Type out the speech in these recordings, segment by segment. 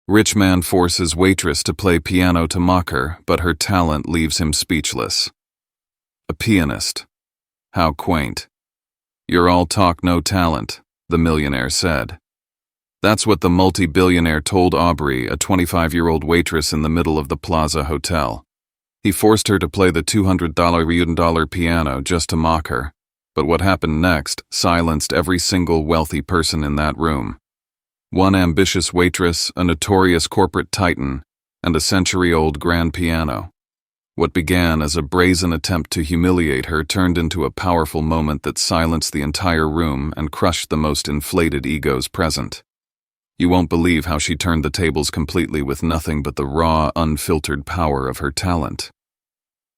Rich man forces waitress to play piano to mock her, but her talent leaves him speechless. A pianist. How quaint. You're all talk, no talent, the millionaire said. That's what the multi-billionaire told Aubrey, a 25-year-old waitress in the middle of the Plaza Hotel. He forced her to play the $200 piano just to mock her, but what happened next silenced every single wealthy person in that room. One ambitious waitress, a notorious corporate titan, and a century-old grand piano. What began as a brazen attempt to humiliate her turned into a powerful moment that silenced the entire room and crushed the most inflated egos present. You won't believe how she turned the tables completely with nothing but the raw, unfiltered power of her talent.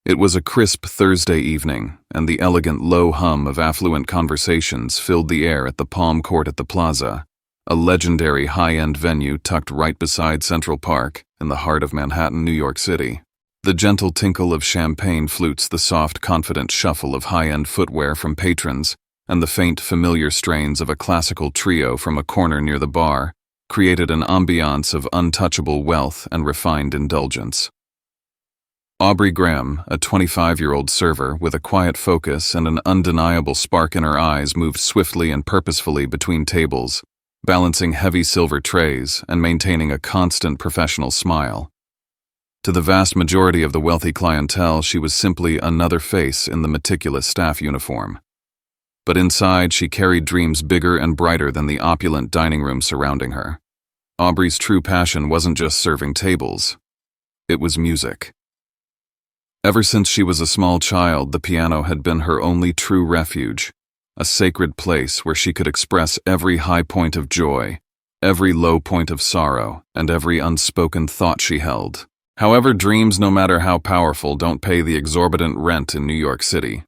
It was a crisp Thursday evening, and the elegant low hum of affluent conversations filled the air at the Palm Court at the Plaza, a legendary high-end venue tucked right beside Central Park in the heart of Manhattan, New York City. The gentle tinkle of champagne flutes, the soft, confident shuffle of high-end footwear from patrons, and the faint, familiar strains of a classical trio from a corner near the bar created an ambiance of untouchable wealth and refined indulgence. Aubrey Graham, a 25-year-old server with a quiet focus and an undeniable spark in her eyes, moved swiftly and purposefully between tables, balancing heavy silver trays and maintaining a constant professional smile. To the vast majority of the wealthy clientele, she was simply another face in the meticulous staff uniform. But inside, she carried dreams bigger and brighter than the opulent dining room surrounding her. Aubrey's true passion wasn't just serving tables. It was music. Ever since she was a small child, the piano had been her only true refuge, a sacred place where she could express every high point of joy, every low point of sorrow, and every unspoken thought she held. However, dreams, no matter how powerful, don't pay the exorbitant rent in New York City.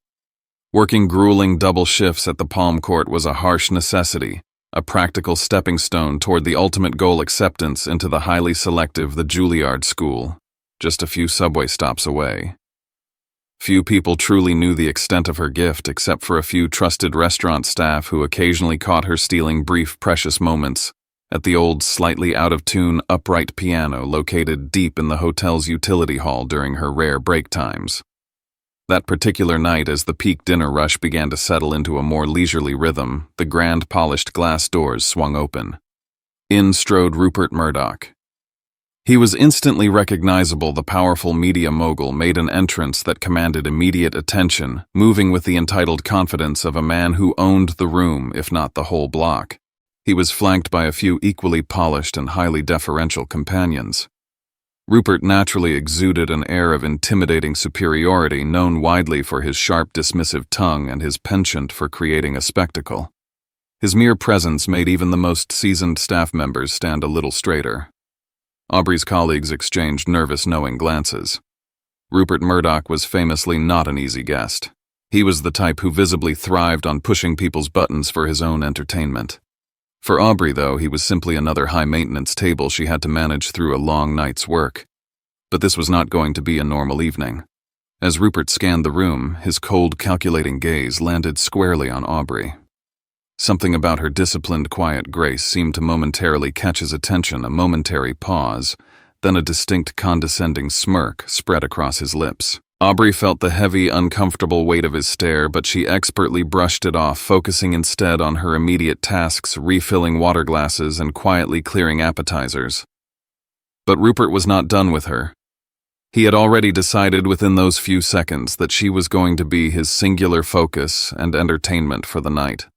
Working grueling double shifts at the Palm Court was a harsh necessity, a practical stepping stone toward the ultimate goal: acceptance into the highly selective the Juilliard School, just a few subway stops away. Few people truly knew the extent of her gift except for a few trusted restaurant staff who occasionally caught her stealing brief, precious moments at the old, slightly out-of-tune, upright piano located deep in the hotel's utility hall during her rare break times. That particular night, as the peak dinner rush began to settle into a more leisurely rhythm, the grand polished glass doors swung open. In strode Rupert Murdoch. He was instantly recognizable. The powerful media mogul made an entrance that commanded immediate attention, moving with the entitled confidence of a man who owned the room, if not the whole block. He was flanked by a few equally polished and highly deferential companions. Rupert naturally exuded an air of intimidating superiority, known widely for his sharp, dismissive tongue and his penchant for creating a spectacle. His mere presence made even the most seasoned staff members stand a little straighter. Aubrey's colleagues exchanged nervous, knowing glances. Rupert Murdoch was famously not an easy guest. He was the type who visibly thrived on pushing people's buttons for his own entertainment. For Aubrey, though, he was simply another high-maintenance table she had to manage through a long night's work. But this was not going to be a normal evening. As Rupert scanned the room, his cold, calculating gaze landed squarely on Aubrey. Something about her disciplined, quiet grace seemed to momentarily catch his attention, a momentary pause, then a distinct, condescending smirk spread across his lips. Aubrey felt the heavy, uncomfortable weight of his stare, but she expertly brushed it off, focusing instead on her immediate tasks, refilling water glasses and quietly clearing appetizers. But Rupert was not done with her. He had already decided within those few seconds that she was going to be his singular focus and entertainment for the night.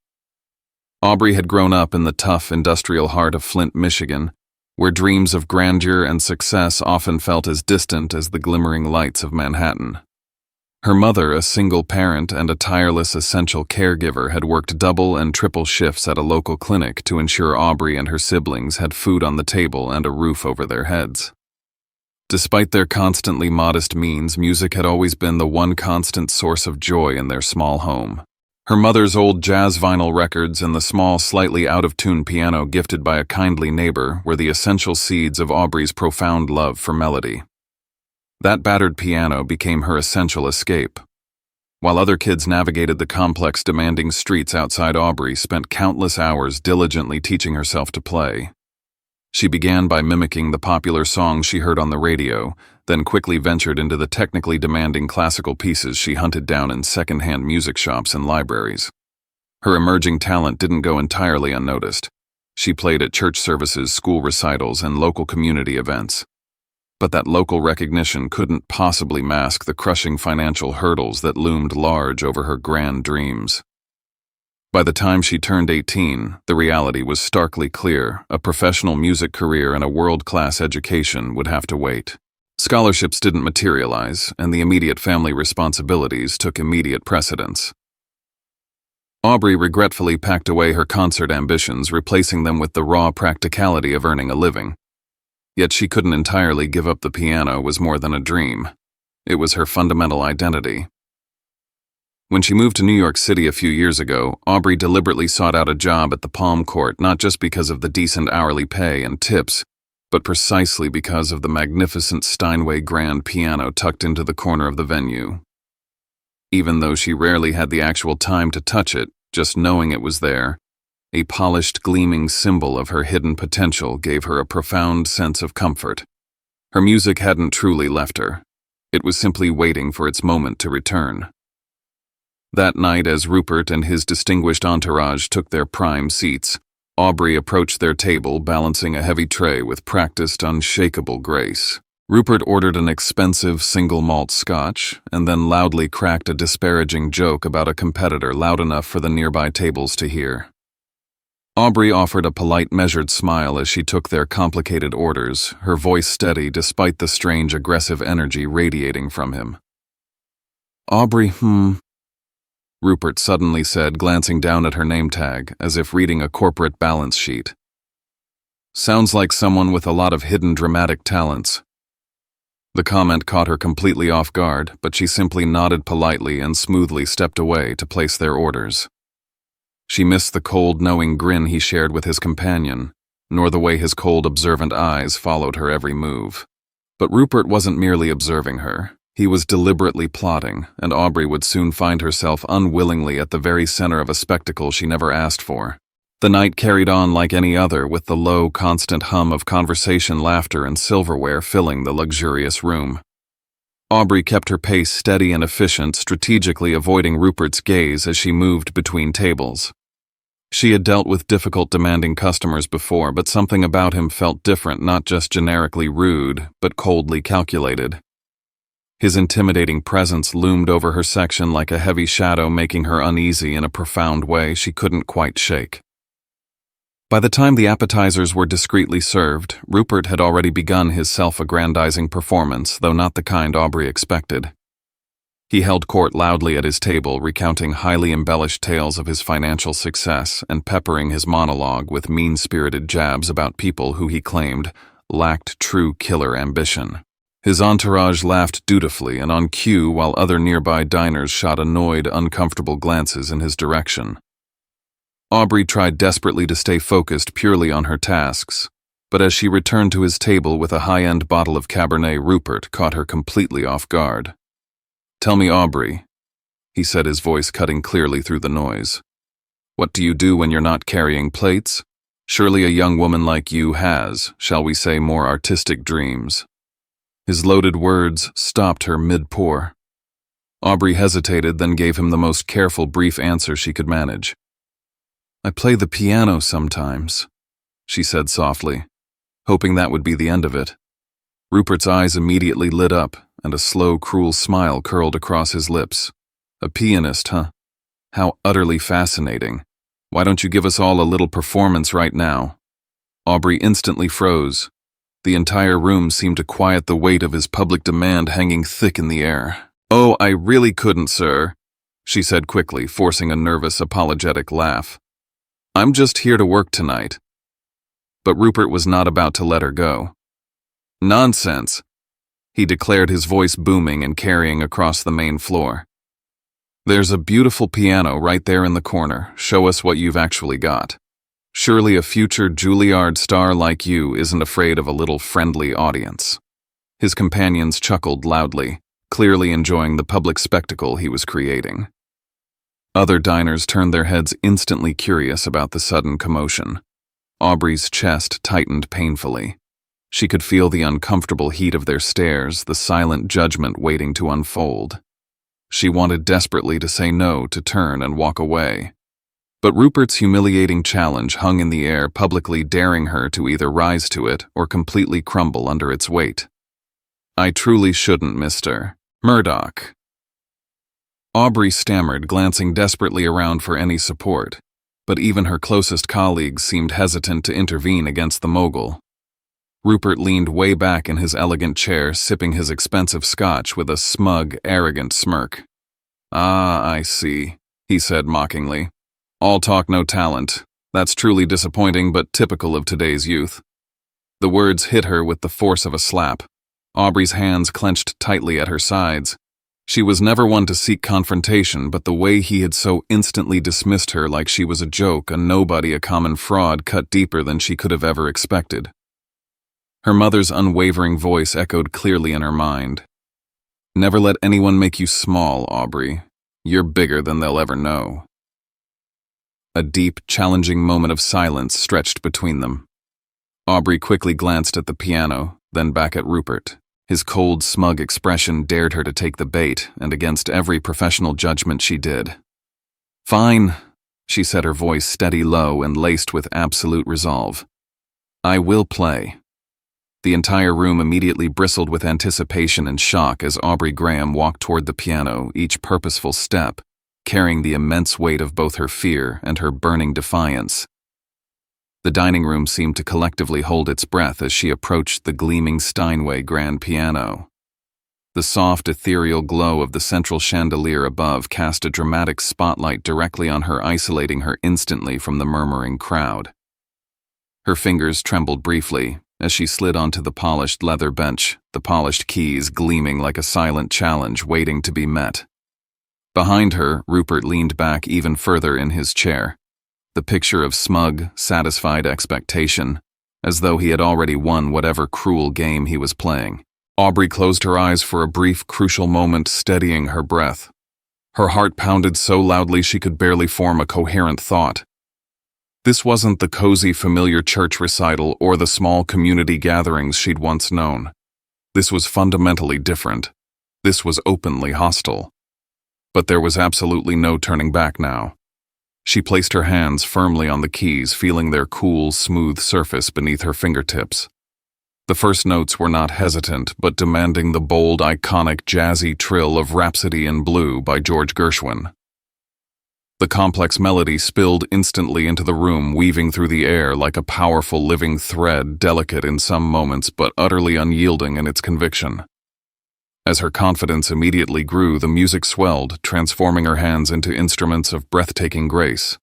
Aubrey had grown up in the tough, industrial heart of Flint, Michigan, where dreams of grandeur and success often felt as distant as the glimmering lights of Manhattan. Her mother, a single parent and a tireless essential caregiver, had worked double and triple shifts at a local clinic to ensure Aubrey and her siblings had food on the table and a roof over their heads. Despite their constantly modest means, music had always been the one constant source of joy in their small home. Her mother's old jazz vinyl records and the small, slightly out-of-tune piano gifted by a kindly neighbor were the essential seeds of Aubrey's profound love for melody. That battered piano became her essential escape. While other kids navigated the complex, demanding streets outside, Aubrey spent countless hours diligently teaching herself to play. She began by mimicking the popular songs she heard on the radio, then quickly ventured into the technically demanding classical pieces she hunted down in second-hand music shops and libraries. Her emerging talent didn't go entirely unnoticed. She played at church services, school recitals, and local community events. But that local recognition couldn't possibly mask the crushing financial hurdles that loomed large over her grand dreams. By the time she turned 18, the reality was starkly clear: a professional music career and a world-class education would have to wait. Scholarships didn't materialize, and the immediate family responsibilities took immediate precedence. Aubrey regretfully packed away her concert ambitions, replacing them with the raw practicality of earning a living. Yet she couldn't entirely give up. The piano was more than a dream. It was her fundamental identity. When she moved to New York City a few years ago, Aubrey deliberately sought out a job at the Palm Court, not just because of the decent hourly pay and tips, but precisely because of the magnificent Steinway grand piano tucked into the corner of the venue. Even though she rarely had the actual time to touch it, just knowing it was there, a polished, gleaming symbol of her hidden potential, gave her a profound sense of comfort. Her music hadn't truly left her. It was simply waiting for its moment to return. That night, as Rupert and his distinguished entourage took their prime seats, Aubrey approached their table, balancing a heavy tray with practiced, unshakable grace. Rupert ordered an expensive single malt scotch, and then loudly cracked a disparaging joke about a competitor loud enough for the nearby tables to hear. Aubrey offered a polite, measured smile as she took their complicated orders, her voice steady despite the strange, aggressive energy radiating from him. "Aubrey, Rupert suddenly said, glancing down at her name tag, as if reading a corporate balance sheet. "Sounds like someone with a lot of hidden dramatic talents." The comment caught her completely off guard, but she simply nodded politely and smoothly stepped away to place their orders. She missed the cold, knowing grin he shared with his companion, nor the way his cold, observant eyes followed her every move. But Rupert wasn't merely observing her. He was deliberately plotting, and Aubrey would soon find herself unwillingly at the very center of a spectacle she never asked for. The night carried on like any other, with the low, constant hum of conversation, laughter, and silverware filling the luxurious room. Aubrey kept her pace steady and efficient, strategically avoiding Rupert's gaze as she moved between tables. She had dealt with difficult, demanding customers before, but something about him felt different, not just generically rude, but coldly calculated. His intimidating presence loomed over her section like a heavy shadow, making her uneasy in a profound way she couldn't quite shake. By the time the appetizers were discreetly served, Rupert had already begun his self-aggrandizing performance, though not the kind Aubrey expected. He held court loudly at his table, recounting highly embellished tales of his financial success and peppering his monologue with mean-spirited jabs about people who he claimed lacked true killer ambition. His entourage laughed dutifully and on cue, while other nearby diners shot annoyed, uncomfortable glances in his direction. Aubrey tried desperately to stay focused purely on her tasks, but as she returned to his table with a high-end bottle of Cabernet, Rupert caught her completely off guard. "Tell me, Aubrey," he said, his voice cutting clearly through the noise. "What do you do when you're not carrying plates? Surely a young woman like you has, shall we say, more artistic dreams." His loaded words stopped her mid-pour. Aubrey hesitated, then gave him the most careful, brief answer she could manage. "I play the piano sometimes," she said softly, hoping that would be the end of it. Rupert's eyes immediately lit up, and a slow, cruel smile curled across his lips. "A pianist, huh? How utterly fascinating. Why don't you give us all a little performance right now?" Aubrey instantly froze. The entire room seemed to quiet the weight of his public demand hanging thick in the air. "Oh, I really couldn't, sir," she said quickly, forcing a nervous, apologetic laugh. "I'm just here to work tonight." But Rupert was not about to let her go. "Nonsense," he declared, his voice booming and carrying across the main floor. "There's a beautiful piano right there in the corner. Show us what you've actually got. Surely a future Juilliard star like you isn't afraid of a little friendly audience." His companions chuckled loudly, clearly enjoying the public spectacle he was creating. Other diners turned their heads, instantly curious about the sudden commotion. Aubrey's chest tightened painfully. She could feel the uncomfortable heat of their stares, the silent judgment waiting to unfold. She wanted desperately to say no, to turn and walk away. But Rupert's humiliating challenge hung in the air, publicly daring her to either rise to it or completely crumble under its weight. "I truly shouldn't, Mr. Murdoch." Aubrey stammered, glancing desperately around for any support, but even her closest colleagues seemed hesitant to intervene against the mogul. Rupert leaned way back in his elegant chair, sipping his expensive scotch with a smug, arrogant smirk. "Ah, I see," he said mockingly. "All talk, no talent. That's truly disappointing, but typical of today's youth." The words hit her with the force of a slap. Aubrey's hands clenched tightly at her sides. She was never one to seek confrontation, but the way he had so instantly dismissed her like she was a joke, a nobody, a common fraud, cut deeper than she could have ever expected. Her mother's unwavering voice echoed clearly in her mind. "Never let anyone make you small, Aubrey. You're bigger than they'll ever know." A deep, challenging moment of silence stretched between them. Aubrey quickly glanced at the piano, then back at Rupert. His cold, smug expression dared her to take the bait, and against every professional judgment she did. "Fine," she said, her voice steady, low, and laced with absolute resolve. "I will play." The entire room immediately bristled with anticipation and shock as Aubrey Graham walked toward the piano, each purposeful step carrying the immense weight of both her fear and her burning defiance. The dining room seemed to collectively hold its breath as she approached the gleaming Steinway grand piano. The soft, ethereal glow of the central chandelier above cast a dramatic spotlight directly on her, isolating her instantly from the murmuring crowd. Her fingers trembled briefly as she slid onto the polished leather bench, the polished keys gleaming like a silent challenge waiting to be met. Behind her, Rupert leaned back even further in his chair, the picture of smug, satisfied expectation, as though he had already won whatever cruel game he was playing. Aubrey closed her eyes for a brief, crucial moment, steadying her breath. Her heart pounded so loudly she could barely form a coherent thought. This wasn't the cozy, familiar church recital or the small community gatherings she'd once known. This was fundamentally different. This was openly hostile. But there was absolutely no turning back now. She placed her hands firmly on the keys, feeling their cool, smooth surface beneath her fingertips. The first notes were not hesitant, but demanding the bold, iconic, jazzy trill of Rhapsody in Blue by George Gershwin. The complex melody spilled instantly into the room, weaving through the air like a powerful living thread, delicate in some moments but utterly unyielding in its conviction. As her confidence immediately grew, the music swelled, transforming her hands into instruments of breathtaking grace.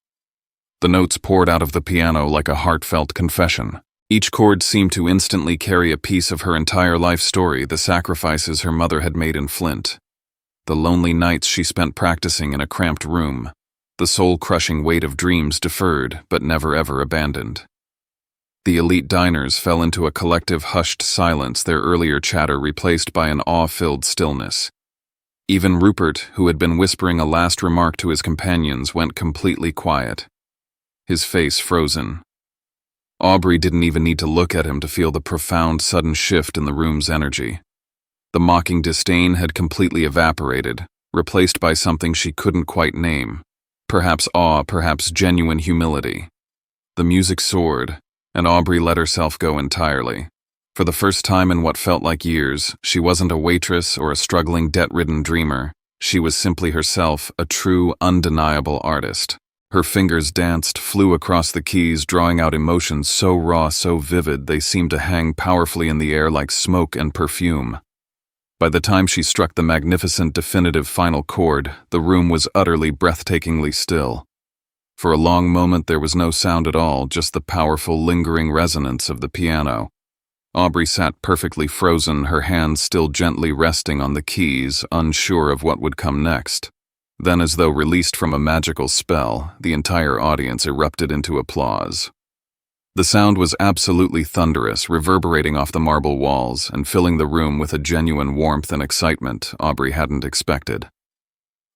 The notes poured out of the piano like a heartfelt confession. Each chord seemed to instantly carry a piece of her entire life story, the sacrifices her mother had made in Flint, the lonely nights she spent practicing in a cramped room, the soul-crushing weight of dreams deferred but never ever abandoned. The elite diners fell into a collective hushed silence, their earlier chatter replaced by an awe-filled stillness. Even Rupert, who had been whispering a last remark to his companions, went completely quiet, his face frozen. Aubrey didn't even need to look at him to feel the profound, sudden shift in the room's energy. The mocking disdain had completely evaporated, replaced by something she couldn't quite name. Perhaps awe, perhaps genuine humility. The music soared, and Aubrey let herself go entirely. For the first time in what felt like years, she wasn't a waitress or a struggling, debt-ridden dreamer. She was simply herself, a true, undeniable artist. Her fingers danced, flew across the keys, drawing out emotions so raw, so vivid, they seemed to hang powerfully in the air like smoke and perfume. By the time she struck the magnificent, definitive final chord, the room was utterly, breathtakingly still. For a long moment there was no sound at all, just the powerful, lingering resonance of the piano. Aubrey sat perfectly frozen, her hands still gently resting on the keys, unsure of what would come next. Then, as though released from a magical spell, the entire audience erupted into applause. The sound was absolutely thunderous, reverberating off the marble walls and filling the room with a genuine warmth and excitement Aubrey hadn't expected.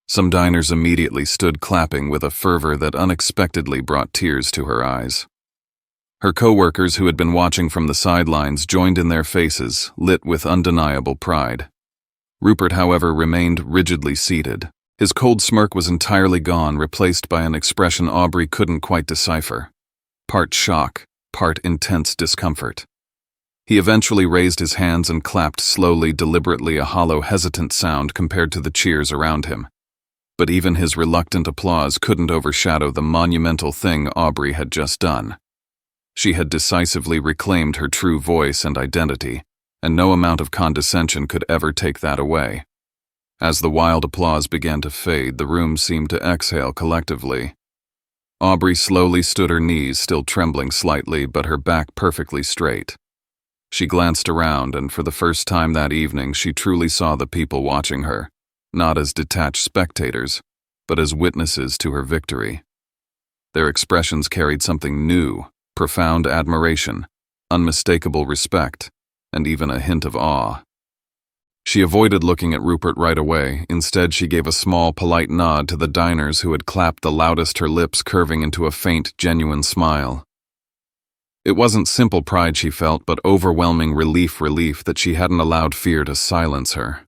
Some diners immediately stood clapping with a fervor that unexpectedly brought tears to her eyes. Her co-workers who had been watching from the sidelines joined in their faces, lit with undeniable pride. Rupert, however, remained rigidly seated. His cold smirk was entirely gone, replaced by an expression Aubrey couldn't quite decipher. Part shock, part intense discomfort. He eventually raised his hands and clapped slowly, deliberately, a hollow, hesitant sound compared to the cheers around him. But even his reluctant applause couldn't overshadow the monumental thing Aubrey had just done. She had decisively reclaimed her true voice and identity, and no amount of condescension could ever take that away. As the wild applause began to fade, the room seemed to exhale collectively. Aubrey slowly stood her knees, still trembling slightly, but her back perfectly straight. She glanced around, and for the first time that evening she truly saw the people watching her, not as detached spectators, but as witnesses to her victory. Their expressions carried something new, profound admiration, unmistakable respect, and even a hint of awe. She avoided looking at Rupert right away. Instead, she gave a small, polite nod to the diners who had clapped the loudest, her lips curving into a faint, genuine smile. It wasn't simple pride she felt, but overwhelming relief that she hadn't allowed fear to silence her.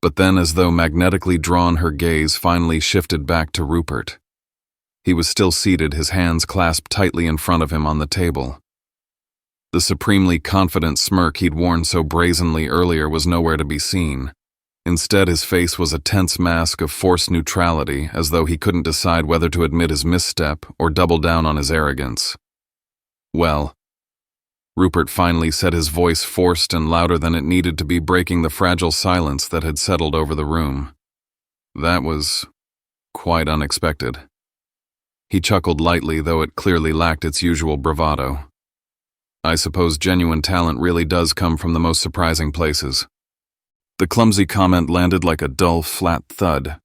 But then, as though magnetically drawn, her gaze finally shifted back to Rupert. He was still seated, his hands clasped tightly in front of him on the table. The supremely confident smirk he'd worn so brazenly earlier was nowhere to be seen. Instead, his face was a tense mask of forced neutrality, as though he couldn't decide whether to admit his misstep or double down on his arrogance. "Well," Rupert finally said, his voice forced and louder than it needed to be, breaking the fragile silence that had settled over the room. "That was quite unexpected." He chuckled lightly, though it clearly lacked its usual bravado. "I suppose genuine talent really does come from the most surprising places." The clumsy comment landed like a dull, flat thud.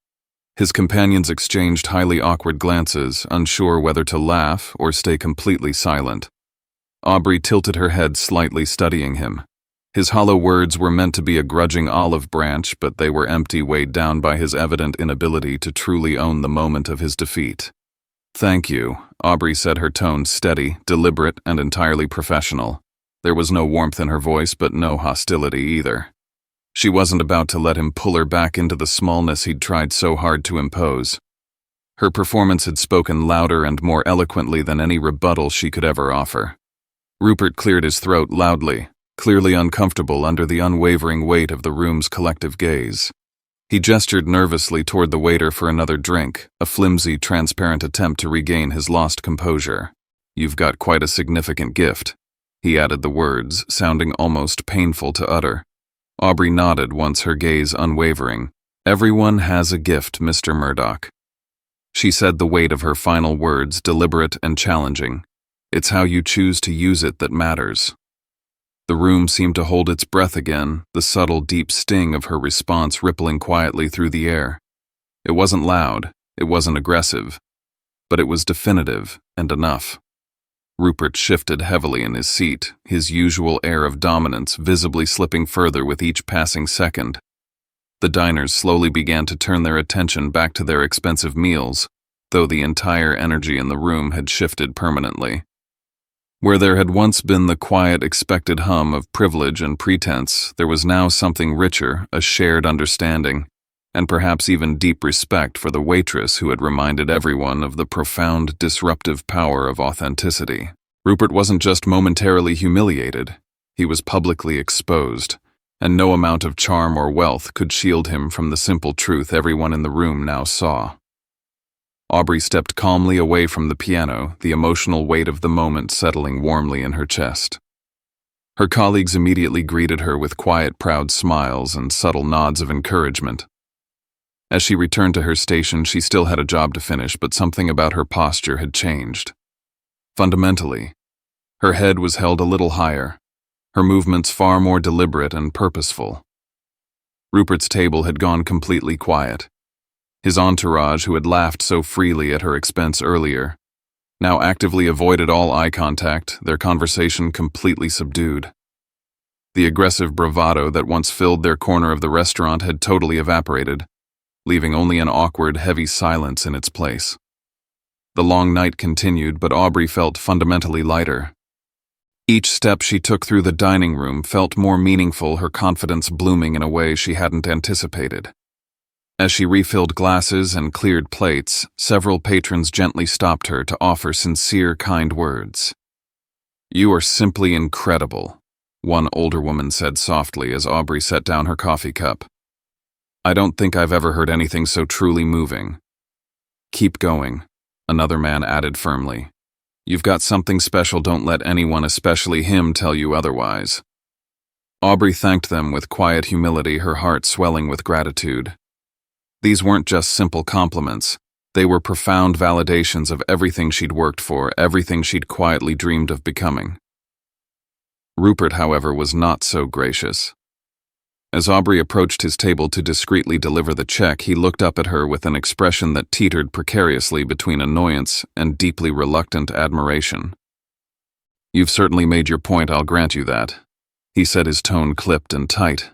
His companions exchanged highly awkward glances, unsure whether to laugh or stay completely silent. Aubrey tilted her head slightly, studying him. His hollow words were meant to be a grudging olive branch, but they were empty, weighed down by his evident inability to truly own the moment of his defeat. "Thank you," Aubrey said, her tone steady, deliberate, and entirely professional. There was no warmth in her voice, but no hostility either. She wasn't about to let him pull her back into the smallness he'd tried so hard to impose. Her performance had spoken louder and more eloquently than any rebuttal she could ever offer. Rupert cleared his throat loudly, clearly uncomfortable under the unwavering weight of the room's collective gaze. He gestured nervously toward the waiter for another drink, a flimsy, transparent attempt to regain his lost composure. "You've got quite a significant gift," he added the words, sounding almost painful to utter. Aubrey nodded, once her gaze unwavering. "Everyone has a gift, Mr. Murdoch." She said, the weight of her final words deliberate and challenging. "It's how you choose to use it that matters." The room seemed to hold its breath again, the subtle, deep sting of her response rippling quietly through the air. It wasn't loud, it wasn't aggressive, but it was definitive and enough. Rupert shifted heavily in his seat, his usual air of dominance visibly slipping further with each passing second. The diners slowly began to turn their attention back to their expensive meals, though the entire energy in the room had shifted permanently. Where there had once been the quiet, expected hum of privilege and pretense, there was now something richer, a shared understanding, and perhaps even deep respect for the waitress who had reminded everyone of the profound, disruptive power of authenticity. Rupert wasn't just momentarily humiliated, he was publicly exposed, and no amount of charm or wealth could shield him from the simple truth everyone in the room now saw. Aubrey stepped calmly away from the piano, the emotional weight of the moment settling warmly in her chest. Her colleagues immediately greeted her with quiet, proud smiles and subtle nods of encouragement. As she returned to her station, she still had a job to finish, but something about her posture had changed. Fundamentally, her head was held a little higher, her movements far more deliberate and purposeful. Rupert's table had gone completely quiet. His entourage, who had laughed so freely at her expense earlier, now actively avoided all eye contact, their conversation completely subdued. The aggressive bravado that once filled their corner of the restaurant had totally evaporated, leaving only an awkward, heavy silence in its place. The long night continued, but Aubrey felt fundamentally lighter. Each step she took through the dining room felt more meaningful, her confidence blooming in a way she hadn't anticipated. As she refilled glasses and cleared plates, several patrons gently stopped her to offer sincere, kind words. "You are simply incredible," one older woman said softly as Aubrey set down her coffee cup. "I don't think I've ever heard anything so truly moving." "Keep going," another man added firmly. "You've got something special, don't let anyone, especially him, tell you otherwise." Aubrey thanked them with quiet humility, her heart swelling with gratitude. These weren't just simple compliments. They were profound validations of everything she'd worked for, everything she'd quietly dreamed of becoming. Rupert, however, was not so gracious. As Aubrey approached his table to discreetly deliver the check, he looked up at her with an expression that teetered precariously between annoyance and deeply reluctant admiration. "You've certainly made your point, I'll grant you that," he said, his tone clipped and tight.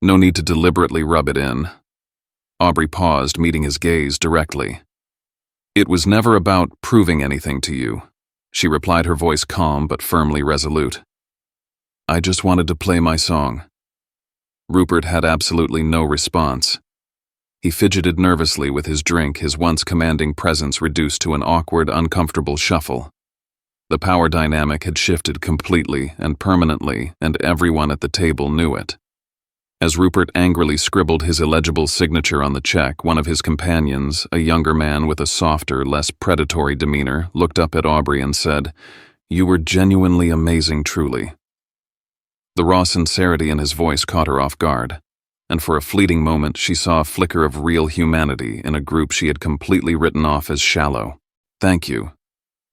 "No need to deliberately rub it in." Aubrey paused, meeting his gaze directly. "It was never about proving anything to you," she replied, her voice calm but firmly resolute. "I just wanted to play my song." Rupert had absolutely no response. He fidgeted nervously with his drink, his once commanding presence reduced to an awkward, uncomfortable shuffle. The power dynamic had shifted completely and permanently, and everyone at the table knew it. As Rupert angrily scribbled his illegible signature on the check, one of his companions, a younger man with a softer, less predatory demeanor, looked up at Aubrey and said, "You were genuinely amazing, truly." The raw sincerity in his voice caught her off guard, and for a fleeting moment she saw a flicker of real humanity in a group she had completely written off as shallow. "Thank you,"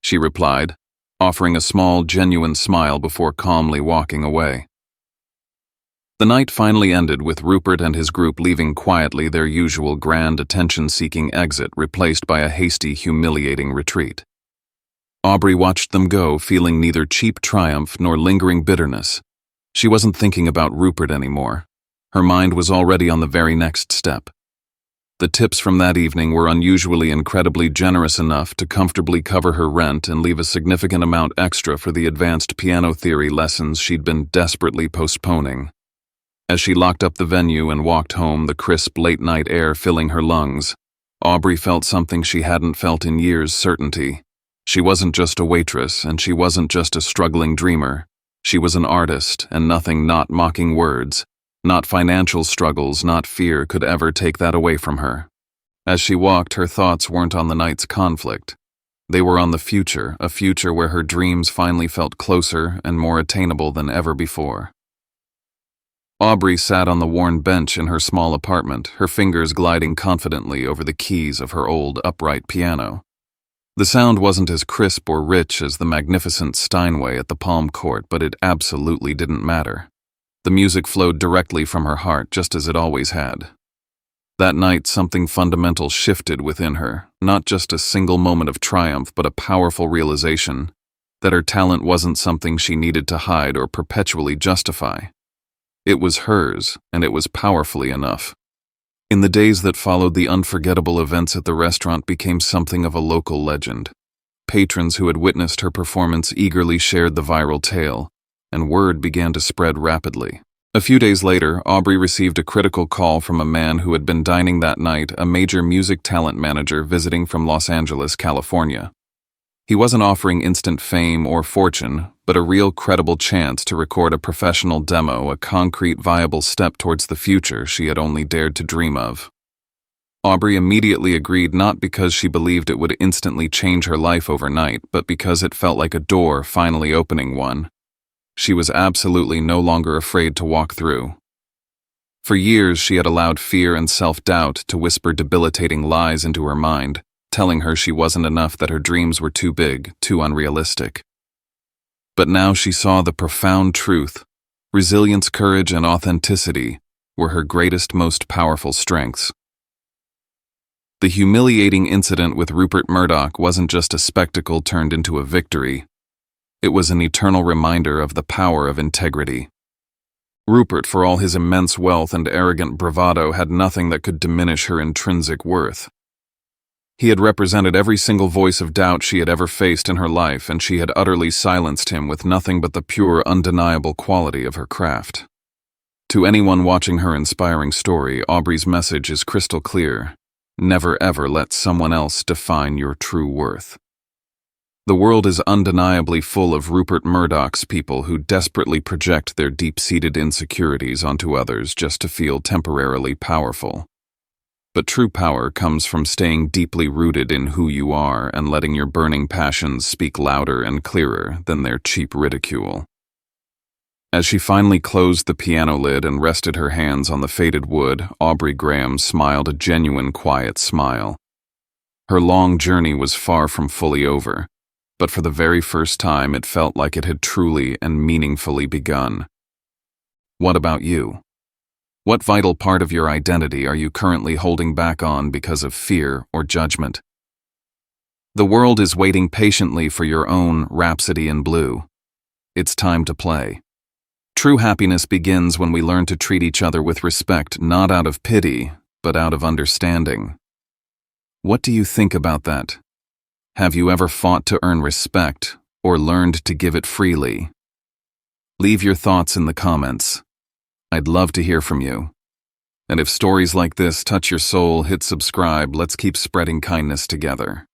she replied, offering a small, genuine smile before calmly walking away. The night finally ended with Rupert and his group leaving quietly, their usual grand attention-seeking exit replaced by a hasty, humiliating retreat. Aubrey watched them go, feeling neither cheap triumph nor lingering bitterness. She wasn't thinking about Rupert anymore. Her mind was already on the very next step. The tips from that evening were unusually incredibly generous enough to comfortably cover her rent and leave a significant amount extra for the advanced piano theory lessons she'd been desperately postponing. As she locked up the venue and walked home, the crisp late-night air filling her lungs, Aubrey felt something she hadn't felt in years: certainty. She wasn't just a waitress, and she wasn't just a struggling dreamer. She was an artist, and nothing, not mocking words, not financial struggles, not fear, could ever take that away from her. As she walked, her thoughts weren't on the night's conflict. They were on the future, a future where her dreams finally felt closer and more attainable than ever before. Aubrey sat on the worn bench in her small apartment, her fingers gliding confidently over the keys of her old, upright piano. The sound wasn't as crisp or rich as the magnificent Steinway at the Palm Court, but it absolutely didn't matter. The music flowed directly from her heart, just as it always had. That night, something fundamental shifted within her, not just a single moment of triumph, but a powerful realization that her talent wasn't something she needed to hide or perpetually justify. It was hers, and it was powerfully enough. In the days that followed, the unforgettable events at the restaurant became something of a local legend. Patrons who had witnessed her performance eagerly shared the viral tale, and word began to spread rapidly. A few days later, Aubrey received a critical call from a man who had been dining that night, a major music talent manager visiting from Los Angeles, California. He wasn't offering instant fame or fortune, but a real credible chance to record a professional demo, a concrete, viable step towards the future she had only dared to dream of. Aubrey immediately agreed, not because she believed it would instantly change her life overnight, but because it felt like a door finally opening one she was absolutely no longer afraid to walk through. For years, she had allowed fear and self-doubt to whisper debilitating lies into her mind, telling her she wasn't enough, that her dreams were too big, too unrealistic. But now she saw the profound truth. Resilience, courage, and authenticity were her greatest, most powerful strengths. The humiliating incident with Rupert Murdoch wasn't just a spectacle turned into a victory. It was an eternal reminder of the power of integrity. Rupert, for all his immense wealth and arrogant bravado, had nothing that could diminish her intrinsic worth. He had represented every single voice of doubt she had ever faced in her life, and she had utterly silenced him with nothing but the pure, undeniable quality of her craft. To anyone watching her inspiring story, Aubrey's message is crystal clear. Never ever let someone else define your true worth. The world is undeniably full of Rupert Murdoch's people who desperately project their deep-seated insecurities onto others just to feel temporarily powerful. But true power comes from staying deeply rooted in who you are and letting your burning passions speak louder and clearer than their cheap ridicule. As she finally closed the piano lid and rested her hands on the faded wood, Aubrey Graham smiled a genuine, quiet smile. Her long journey was far from fully over, but for the very first time it felt like it had truly and meaningfully begun. What about you? What vital part of your identity are you currently holding back on because of fear or judgment? The world is waiting patiently for your own Rhapsody in Blue. It's time to play. True happiness begins when we learn to treat each other with respect, not out of pity, but out of understanding. What do you think about that? Have you ever fought to earn respect or learned to give it freely? Leave your thoughts in the comments. I'd love to hear from you. And if stories like this touch your soul, hit subscribe. Let's keep spreading kindness together.